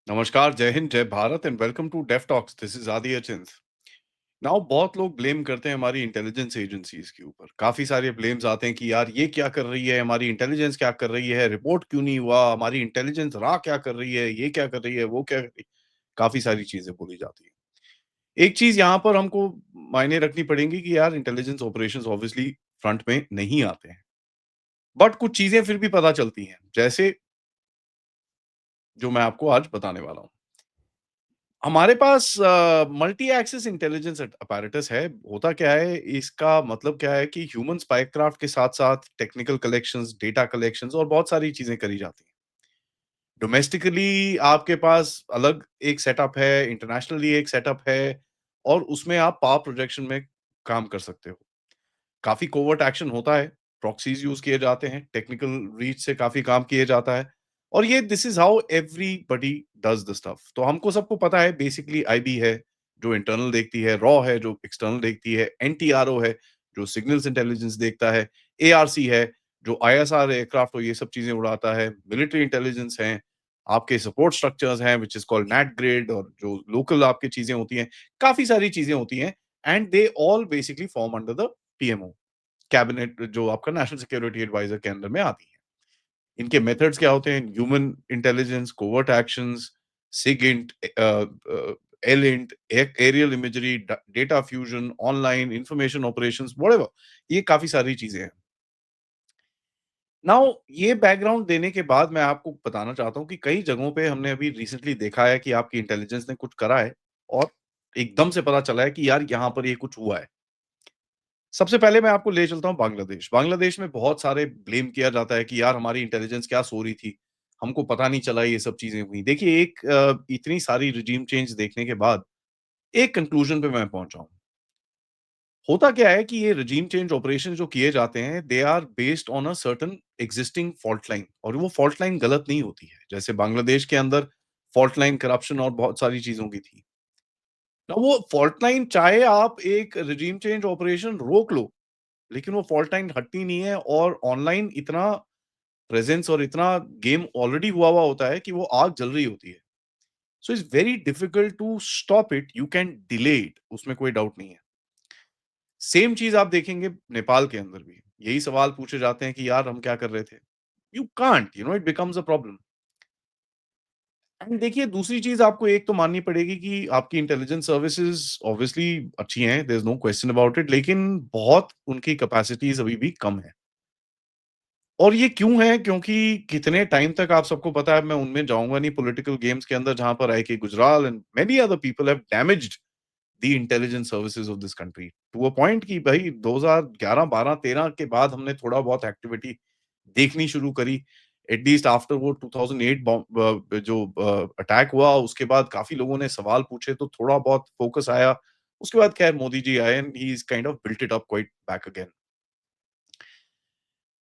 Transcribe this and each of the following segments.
नमस्कार, जय हिंद, जय Bharat and welcome to Deaf Talks. This is Aadi Achint. Now बहुत लोग ब्लेम करते हैं हमारी इंटेलिजेंस एजेंसीज़ के ऊपर। काफ़ी सारे ब्लेम्स आते हैं कि यार ये क्या कर रही है, हमारी इंटेलिजेंस क्या कर रही है, रिपोर्ट क्यों नहीं हुआ, हमारी इंटेलिजेंस क्या कर रही है, ये क्या कर रही है, वो क्या कर रही है। काफ़ी सारी चीज़ें बोली जाती हैं। एक चीज़ यहाँ पर हमको मायने रखनी पड़ेगी कि यार इंटेलिजेंस ऑपरेशंस ऑब्वियसली फ्रंट में नहीं आते हैं। बट कुछ चीज़ें फिर भी पता चलती हैं, जैसे जो मैं आपको आज बताने वाला हूँ। हमारे पास मल्टी एक्सिस इंटेलिजेंस अपैरेटस है। होता क्या है, इसका मतलब क्या है कि ह्यूमन स्पाइक्राफ्ट के साथ-साथ टेक्निकल कलेक्शंस, डेटा कलेक्शंस और बहुत सारी चीज़ें करी जाती हैं। डोमेस्टिकली आपके पास अलग एक सेटअप है, इंटरनेशनली एक सेटअप है और उसमें आप पावर प्रोजेक्शन में काम कर सकते हो। काफ़ी कोवर्ट एक्शन होता है, प्रॉक्सीज़ यूज़ किए जाते हैं, टेक्निकल रीच से काफ़ी काम किए जाता है और ये this is how everybody does the stuff. तो हमको सबको पता है बेसिकली आईबी है, जो इंटरनल देखती है, रॉ है, जो एक्सटर्नल देखती है, एनटीआरओ है, जो सिग्नल्स इंटेलिजेंस देखता है, एआरसी है, जो आईएसआर एयरक्राफ्ट और ये सब चीज़ें उड़ाता है, मिलिट्री इंटेलिजेंस है, आपके सपोर्ट स्ट्रक्चर्स हैं which is called net grid और जो लोकल आपकी चीज़ें होती हैं, काफ़ी सारी चीज़ें होती हैं and they all basically form under the PMO. Cabinet जो आपका नेशनल सिक्योरिटी एडवाइजर के अंडर में आती है। इनके मेथड्स क्या होते हैं? Human intelligence, covert actions, SIGINT, ELINT, aerial imagery, data fusion, online information operations, whatever. ये काफी सारी चीजें हैं। नाउ ये बैकग्राउंड देने के बाद मैं आपको बताना चाहता हूँ कि कई जगहों पे हमने अभी रिसेंटली देखा है कि आपकी इंटेलिजेंस ने कुछ करा है और एकदम से पता चला है कि यार यहाँ पर ये कुछ हुआ है। सबसे पहले मैं आपको ले चलता हूँ बांग्लादेश। बांग्लादेश में बहुत सारे ब्लेम किया जाता है कि यार हमारी इंटेलिजेंस क्या सो रही थी, हमको पता नहीं चला ये सब चीज़ें हुई। देखिए एक इतनी सारी रिजीम चेंज देखने के बाद एक कंक्लूजन पे मैं पहुँचा हूँ। होता क्या है कि ये रिजीम चेंज ऑपरेशन जो किए जाते हैं, they are based on a certain existing fault line और वो फॉल्ट लाइन गलत नहीं होती है। जैसे बांग्लादेश के अंदर फॉल्ट लाइन करप्शन और बहुत सारी चीज़ों की थी। ना वो फॉल्ट लाइन चाहे आप एक रिजीम चेंज ऑपरेशन रोक लो, लेकिन वो फॉल्ट लाइन हटती नहीं है और ऑनलाइन इतना प्रेजेंस और इतना गेम ऑलरेडी हुआ हुआ होता है कि वो आग जल रही होती है। So it's very difficult to stop it, you can delay it, उसमें कोई डाउट नहीं है। सेम चीज आप देखेंगे नेपाल के अंदर भी यही सवाल पूछे जाते हैं कि यार हम क्या कर रहे थे। You can't, it becomes a problem. And देखिए दूसरी चीज आपको एक तो माननी पड़ेगी कि आपकी इंटेलिजेंस सर्विसेज ऑब्वियसली अच्छी हैं, there is no question about it, लेकिन बहुत उनकी कैपेसिटीज अभी भी कम है। और ये क्यों है? क्योंकि कितने टाइम तक आप सबको पता है, मैं उनमें जाऊँगा नहीं पॉलिटिकल गेम्स के अंदर जहाँ पर IK Gujral and many other people have damaged the intelligence services of this country to a point कि भाई 2011, 12, 13 के बाद हमने थोड़ा बहुत एक्टिविटी देखनी शुरू करी। एटलीस्ट आफ्टर वो 2008 जो अटैक हुआ उसके बाद काफ़ी लोगों ने सवाल पूछे तो थोड़ा बहुत फोकस आया। उसके बाद खैर मोदी जी आए and he is kind of built it up quite back again.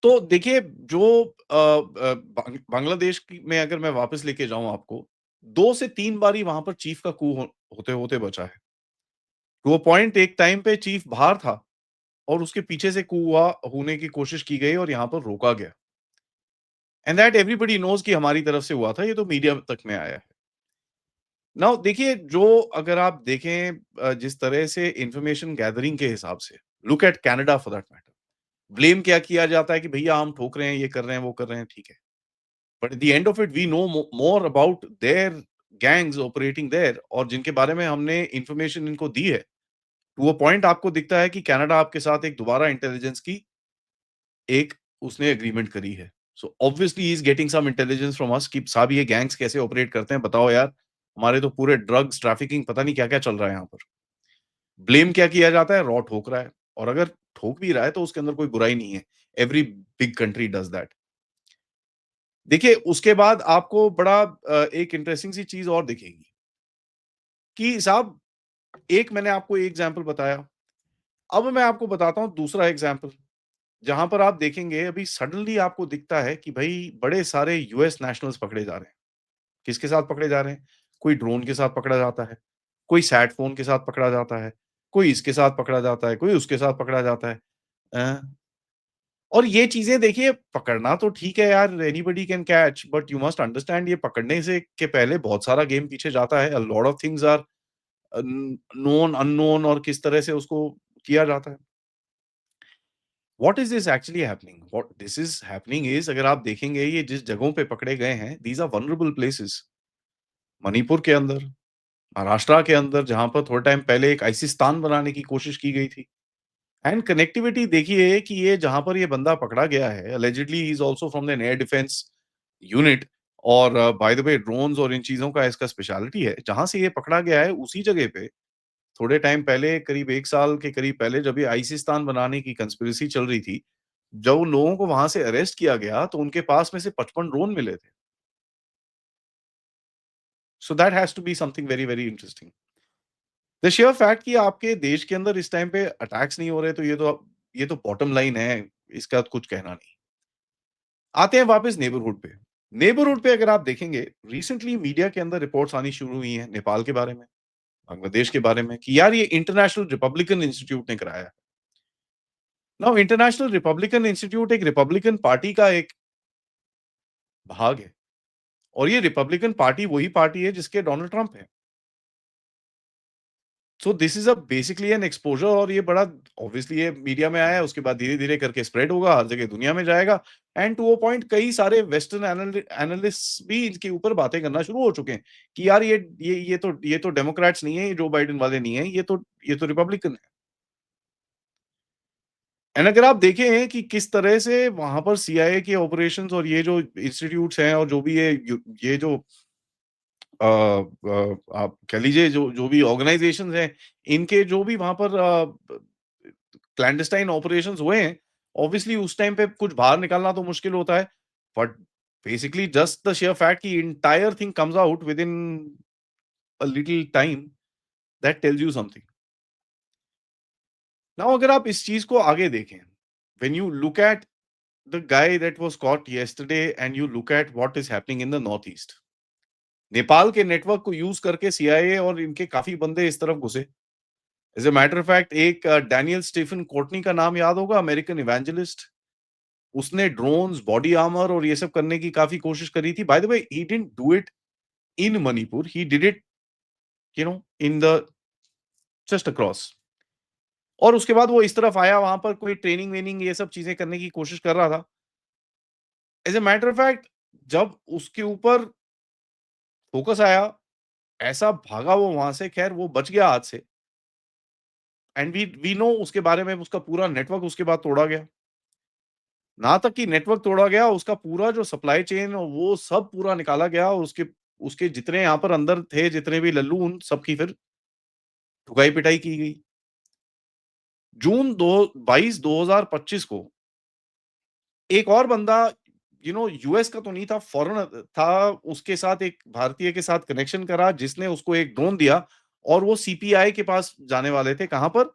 तो देखिए जो बांग्लादेश की में अगर मैं वापस लेके जाऊँ आपको, 2 से 3 बारी वहाँ पर चीफ का कू होते-होते बचा है। टू अ पॉइंट एक टाइम पे चीफ बाहर था और उसके पीछे से कू होने की कोशिश की गई और यहाँ पर रोका गया। एंड दैट एवरीबॉडी नोज़ कि हमारी तरफ से हुआ था, ये तो मीडिया तक में आया है। नाउ देखिए जो अगर आप देखें जिस तरह से इन्फॉर्मेशन गैदरिंग के हिसाब से, look at Canada for that matter. Blame क्या किया जाता है कि भैया हम ठोक रहे हैं, ये कर रहे हैं, वो कर रहे हैं, ठीक है। But at the end of it we know more about their gangs operating there और जिनके बारे में हमने इंफॉर्मेशन इनको दी है। टू अ पॉइंट आपको दिखता है कि कनाडा आपके साथ एक दोबारा इंटेलिजेंस की एक उसने एग्रीमेंट करी है। So obviously he is getting some intelligence from us कि साहब ये गैंग्स कैसे ऑपरेट करते हैं बताओ यार। हमारे तो पूरे ड्रग्स ट्रैफिकिंग पता नहीं क्या-क्या चल रहा है यहाँ पर। ब्लेम क्या किया जाता है? रॉ ठोक रहा है और अगर ठोक भी रहा है तो उसके अंदर कोई बुराई नहीं है। Every big country does that. देखिए, उसके बाद आपको बड़ा एक इंटरेस्टिंग सी चीज़ और दिखेगी कि साहब एक मैंने आपको एग्ज़ाम्पल बताया। अब मैं आपको बताता हूँ दूसरा एग्ज़ाम्पल, जहाँ पर आप देखेंगे अभी सडनली आपको दिखता है कि भई बड़े सारे यूएस नेशनल्स पकड़े जा रहे हैं। किसके साथ पकड़े जा रहे हैं? कोई ड्रोन के साथ पकड़ा जाता है, कोई सैट फ़ोन के साथ पकड़ा जाता है, कोई इसके साथ पकड़ा जाता है, कोई उसके साथ पकड़ा जाता है। अ और ये चीज़ें देखिए पकड़ना तो ठीक है यार, anybody can catch, but you must understand ये पकड़ने से के पहले बहुत सारा गेम पीछे जाता है। A lot of things are known, unknown और किस तरह से उसको किया जाता है। What is this actually happening? What this is happening is, अगर आप देखेंगे ये जिस जगहों पे पकड़े गए हैं, these are vulnerable places. Manipur के अंदर, महाराष्ट्र के अंदर जहाँ पर थोड़े टाइम पहले एक आइसिस्तान बनाने की कोशिश की गई थी। एंड कनेक्टिविटी देखिए कि ये जहाँ पर ये बंदा पकड़ा गया है, allegedly he is also from the air defence unit, और बाय द वे ड्रोन्स और इन चीज़ों का इसका स्पेशलिटी है। जहाँ से ये पकड़ा गया है उसी जगह पे थोड़े टाइम पहले, करीब 1 साल के करीब पहले, जब ये आइसिस्तान बनाने की कंस्पिरेसी चल रही थी, जब उन लोगों को वहाँ से अरेस्ट किया गया तो उनके पास में से 55 ड्रोन मिले थे। So that has to be something very, very interesting. The sheer fact कि आपके देश के अंदर इस टाइम पे अटैक्स नहीं हो रहे, तो ये तो बॉटम लाइन है, इसका कुछ कहना नहीं। आते हैं वापस नेबरहुड पे। नेबरहुड पे अगर आप देखेंगे, रिसेंटली मीडिया के अंदर रिपोर्ट्स आनी शुरू हुई हैं नेपाल के बारे में, बांग्लादेश के बारे में, कि यार ये इंटरनेशनल रिपब्लिकन इंस्टीट्यूट ने कराया है। नाउ इंटरनेशनल रिपब्लिकन इंस्टीट्यूट एक रिपब्लिकन पार्टी का एक भाग है, और ये रिपब्लिकन पार्टी वही पार्टी है जिसके डोनाल्ड ट्रम्प है। So this is a basically an exposure, और ये बड़ा ऑब्वियसली ये मीडिया में आया है, उसके बाद धीरे-धीरे करके स्प्रेड होगा, हर जगह दुनिया में जाएगा, एंड टू अ पॉइंट कई सारे वेस्टर्न एनालिस्ट्स भी इसके ऊपर बातें करना शुरू हो चुके हैं कि यार ये तो डेमोक्रेट्स नहीं है, ये जो बाइडेन वाले नहीं है, ये तो रिपब्लिकन है। एंड अगर आप देखें कि किस तरह से वहाँ पर सीआईए के ऑपरेशंस और ये जो इंस्टीट्यूट्स हैं और जो भी ये जो आप कह लीजिए जो जो भी ऑर्गेनाइजेशंस हैं, इनके जो भी वहाँ पर क्लैंडस्टाइन ऑपरेशंस हुए हैं, ऑब्वियसली उस टाइम पे कुछ बाहर निकालना तो मुश्किल होता है, but basically just the sheer fact कि entire thing comes out within a little time, that tells you something. Now अगर आप इस चीज़ को आगे देखें, when you look at the guy that was caught yesterday and you look at what is happening in the north east, Nepal के network को use करके सीआईए और इनके काफ़ी बंदे इस तरफ घुसे। As a matter of fact एक डैनियल स्टीफन कोर्टनी का नाम याद होगा, अमेरिकन इवेंजलिस्ट। उसने ड्रोन्स, बॉडी आर्मर और ये सब करने की काफ़ी कोशिश करी थी। By the way he didn't do it in Manipur, he did it in the just across, और उसके बाद वो इस तरफ आया, वहाँ पर कोई ट्रेनिंग-वेनिंग ये सब चीज़ें करने की कोशिश कर रहा था। As a matter of fact जब उसके ऊपर फ़ोकस आया, ऐसा भागा वो वहाँ से, ख़ैर वो बच गया हाथ से, एंड वी नो उसके बारे में, उसका पूरा नेटवर्क उसके बाद तोड़ा गया। ना तक कि नेटवर्क तोड़ा गया, उसका पूरा जो सप्लाई चेन वो सब पूरा निकाला गया, और उसके उसके जितने यहाँ पर अंदर थे, जितने भी लल्लू, उन सबकी फिर ठुकाई-पिटाई की गई। जून दो 22 2025 को एक और बंदा, यूएस का तो नहीं था, फॉरेन था, उसके साथ एक भारतीय के साथ कनेक्शन करा, जिसने उसको एक ड्रोन दिया, और वो सीपीआई के पास जाने वाले थे, कहाँ पर?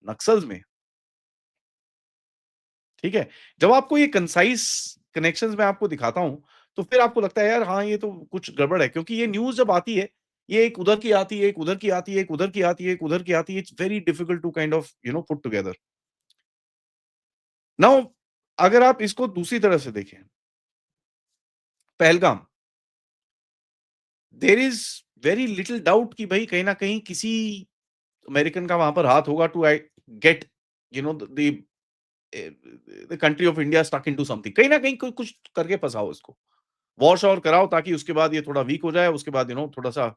नक्सल्स में, ठीक है? जब आपको ये कंसाइज़ कनेक्शंस मैं आपको दिखाता हूँ, तो फिर आपको लगता है यार हाँ, ये तो कुछ गड़बड़ है, क्योंकि ये न्यूज़ जब आती है, ये एक उधर की आती है, एक उधर की आती है, एक उधर की आती है, एक उधर की आती है, it's very difficult to kind of put together. Now अगर आप इसको दूसरी तरफ से देखें, Pahalgam, there is very little doubt कि भई कहीं न कहीं किसी अमेरिकन का वहाँ पर हाथ होगा to I get the country of India stuck into something, कहीं न कहीं कुछ करके फँसाओ इसको। वॉश और कराओ ताकि उसके बाद ये थोड़ा वीक हो जाए, उसके बाद थोड़ा-सा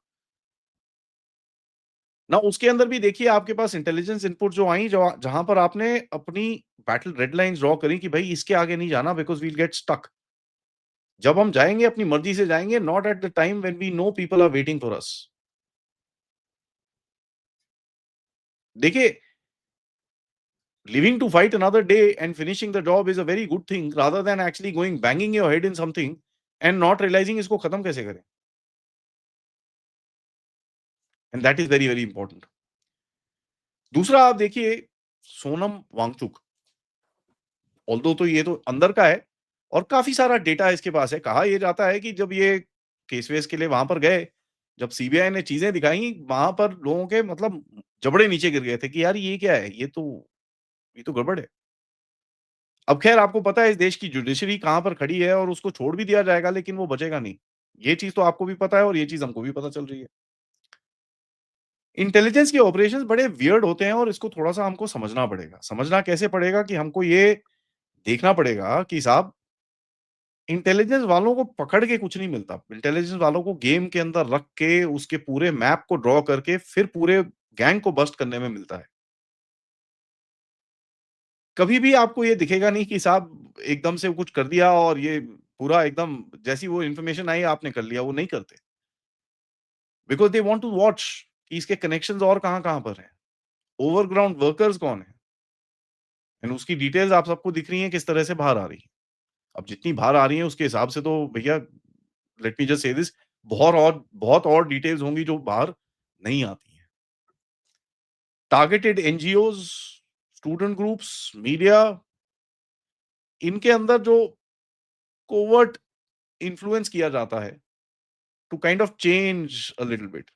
ना, उसके अंदर भी देखिए आपके पास इंटेलिजेंस इनपुट जो आई, जहाँ पर आपने अपनी बैटल रेड लाइन्स ड्रॉ करी कि भई इसके आगे नहीं जाना, because we will get stuck. जब हम जाएँगे अपनी मर्ज़ी से जाएँगे, not at the time when we know people are waiting for us. देखिए, living to fight another day and finishing the job is a very good thing, rather than actually going banging your head in something and not realising इसको खत्म कैसे करें, and that is very, very important. दूसरा आप देखिए, Sonam Wangchuck, although तो ये तो अंदर का है, और काफ़ी सारा डेटा इसके पास है। कहा ये जाता है कि जब ये केस-वेस के लिए वहाँ पर गए, जब सीबीआई ने चीज़ें दिखाई, वहाँ पर लोगों के मतलब जबड़े नीचे गिर गए थे कि यार ये क्या है? ये तो गड़बड़ है। अब ख़ैर आपको पता है इस देश की जुडिशरी कहाँ पर खड़ी है और उसको छोड़ भी दिया जाएगा लेकिन वो बचेगा नहीं। ये चीज़ तो आपको भी पता है और ये चीज़ हमको भी पता चल रही है। इंटेलिजेंस के ऑपरेशंस बड़े वियर्ड होते हैं और इसको थोड़ा-सा हमको समझना पड़ेगा। समझना कैसे पड़ेगा कि हमको ये देखना पड़ेगा कि साहब इंटेलिजेंस वालों को पकड़ के कुछ नहीं मिलता। इंटेलिजेंस वालों को गेम के अंदर रख के उसके पूरे मैप को ड्रॉ करके फिर पूरे गैंग को बस्ट करने में मिलता है। कभी भी आपको ये दिखेगा नहीं कि साहब एकदम से कुछ कर दिया और ये पूरा एकदम जैसी वो इन्फॉर्मेशन आई आपने कर लिया, वो नहीं करते। Because they want to watch कि इसके कनेक्शंस और कहाँ-कहाँ पर हैं। ओवरग्राउंड वर्कर्स कौन है? एंड उसकी डिटेल्स आप सबको दिख रही हैं किस तरह से बाहर आ रही हैं। अब जितनी बाहर आ रही हैं उसके हिसाब से तो भैया let me just say this बहुत और डिटेल्स होंगी जो बाहर नहीं आती हैं। Targeted NGOs, student groups, media इनके अंदर जो कोवर्ट इन्फ्लुएंस किया जाता है to kind of change a little bit.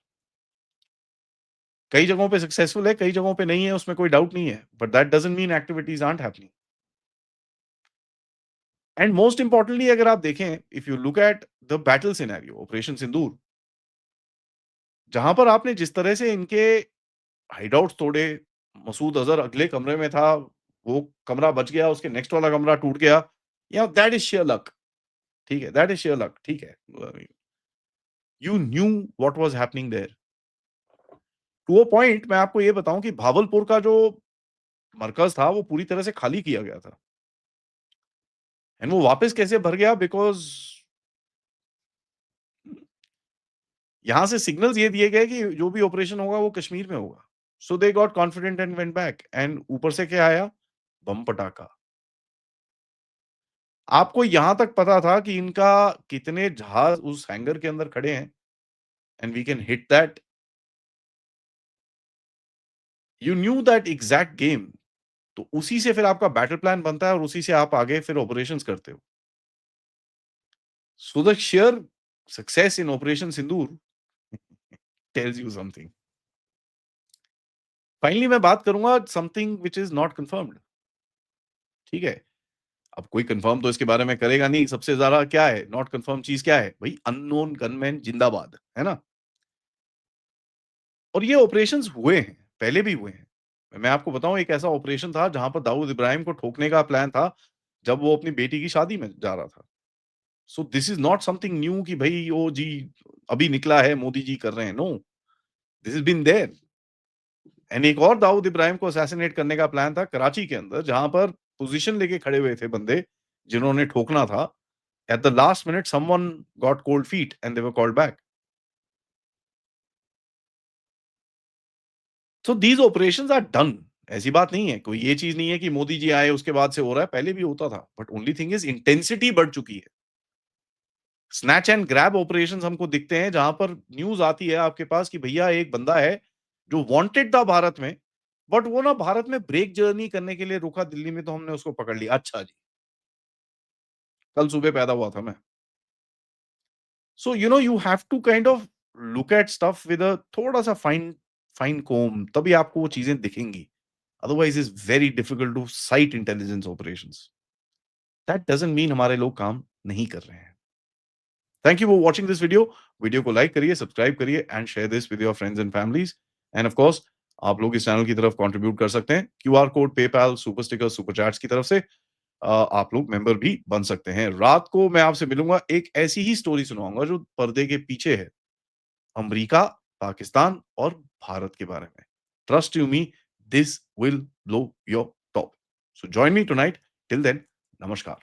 कई जगहों पे सक्सेसफुल है, कई जगहों पे नहीं है, उसमें कोई डाउट नहीं है। But that doesn't mean activities aren't happening. And most importantly अगर आप देखें, if you look at the battle scenario operation Sindoor, जहां पर आपने जिस तरह से इनके हाइडआउट्स तोड़े, मसूद अजहर अगले कमरे में था, वो कमरा बच गया, उसके नेक्स्ट वाला कमरा टूट गया, या दैट इज शेयर लक। ठीक है, दैट इज शेयर लक, ठीक है। You knew what was happening there to a point. मैं आपको ये बताऊं कि भावलपुर का जो मरकज था वो पूरी तरह से खाली किया गया था। एंड वो वापस कैसे भर गया? बिकॉज यहां से सिग्नल्स ये दिए गए कि जो भी ऑपरेशन होगा वो कश्मीर में होगा। So they got confident and went back, and ऊपर से क्या आया? बम पटाखा। आपको यहां तक पता था कि इनका कितने जहाज उस हैंगर के अंदर खड़े हैं, and we can hit that. You knew that exact game. तो उसी से फिर आपका बैटल प्लान बनता है और उसी से आप आगे फिर ऑपरेशंस करते हो। So the share success in operation Sindoor tales you something. Finally मैं बात करूंगा something which is not confirmed. ठीक है, अब कोई कंफर्म तो इसके बारे में करेगा नहीं। सबसे ज्यादा क्या है नॉट कंफर्म चीज? क्या है भाई? अननोन गनमैन जिंदाबाद, है ना? और ये ऑपरेशंस हुए हैं, पहले भी हुए हैं। मैं आपको बताऊं, एक ऐसा ऑपरेशन था जहां पर दाऊद इब्राहिम को ठोकने का प्लान था जब वो अपनी बेटी की शादी में जा रहा था। So this is not something new कि भाई ओ जी अभी निकला है, मोदी जी कर रहे हैं। No, this is been there. And एक और दाऊद इब्राहिम को असैसिनेट करने का प्लान था कराची के अंदर, जहां पर पोजीशन लेके खड़े हुए थे बंदे जिन्होंने ठोकना था। At the last minute someone got cold feet and they were called back. So these operations are done. ऐसी बात नहीं है, कोई ये चीज नहीं है कि मोदी जी आए उसके बाद से हो रहा है, पहले भी होता था। But only thing is intensity बढ़ चुकी है। स्नैच एंड ग्रैब ऑपरेशंस हमको दिखते हैं जहां पर न्यूज आती है आपके पास कि भैया एक बंदा है जो वांटेड था भारत में, बट वो ना भारत में ब्रेक जर्नी करने के लिए रुका दिल्ली में, तो हमने उसको पकड़ लिया। अच्छा जी, कल सुबह पैदा हुआ था मैं। So you have to kind of look at stuff with a थोड़ा सा फाइन फाइन कोम, तभी आपको वो चीजें दिखेंगी। Otherwise is very difficult to cite intelligence operations. That doesn't mean हमारे लोग काम नहीं कर रहे हैं। Thank you for watching this video. Video को लाइक करिए, सब्सक्राइब करिए and share this with your friends and families. And of course आप लोग इस चैनल की तरफ कंट्रीब्यूट कर सकते हैं। QR code, PayPal, super sticker, super chats की तरफ से आप लोग मेंबर भी बन सकते हैं। रात को मैं आपसे मिलूंगा, एक ऐसी ही स्टोरी सुनाऊंगा जो पर्दे के पीछे है, अमेरिका, पाकिस्तान और भारत के बारे में। Trust you me, this will blow your top. So join me tonight. Till then, नमस्कार।